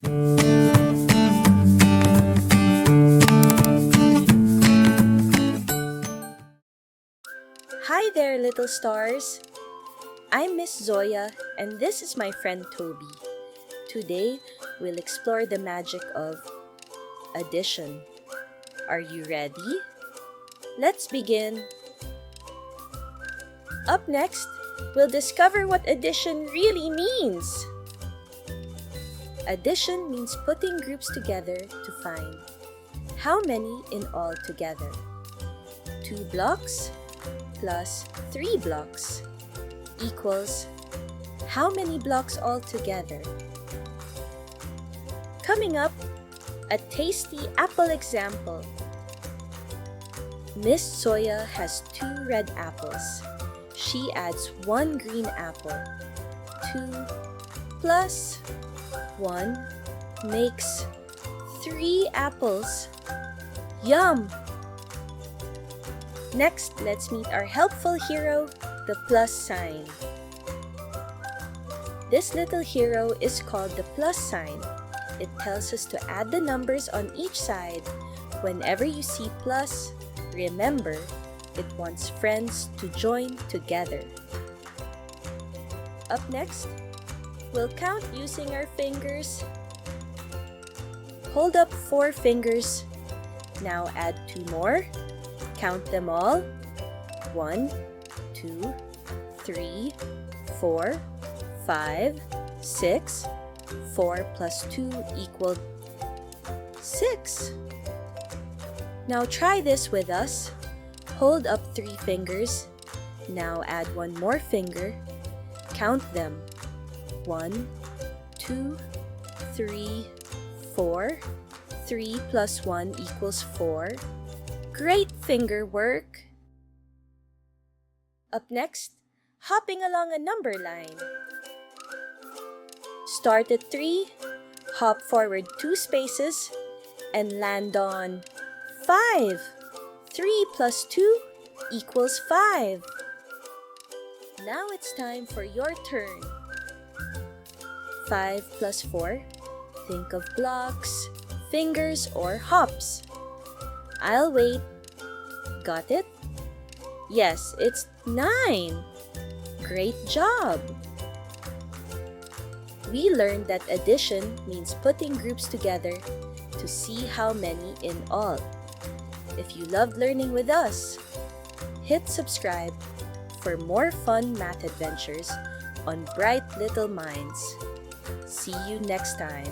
Hi there, little stars. I'm Miss Zoya, and this is my friend Toby. Today, we'll explore the magic of addition. Are you ready? Let's begin. Up next, we'll discover what addition really means. Addition means putting groups together to find how many in all together. 2 blocks plus 3 blocks equals how many blocks all together? Coming up, a tasty apple example. Miss Zoya has 2 red apples. She adds 1 green apple. 2 plus 1 makes 3 apples. Yum! Next, let's meet our helpful hero, the plus sign. This little hero is called the plus sign. It tells us to add the numbers on each side. Whenever you see plus, remember, it wants friends to join together. Up next, we'll count using our fingers. Hold up 4 fingers. Now add 2 more. Count them all. 1, 2, 3, 4, 5, 6. 4 plus 2 equaled 6. Now try this with us. Hold up 3 fingers. Now add 1 more finger. Count them. 1, 2, 3, 4. 3 plus 1 equals 4. Great finger work! Up next, hopping along a number line. Start at 3, hop forward 2 spaces, and land on 5. 3 plus 2 equals 5. Now it's time for your turn. 5 plus 4. Think of blocks, fingers, or hops. I'll wait. Got it? Yes, it's 9. Great job! We learned that addition means putting groups together to see how many in all. If you loved learning with us, hit subscribe for more fun math adventures on Bright Little Minds. See you next time.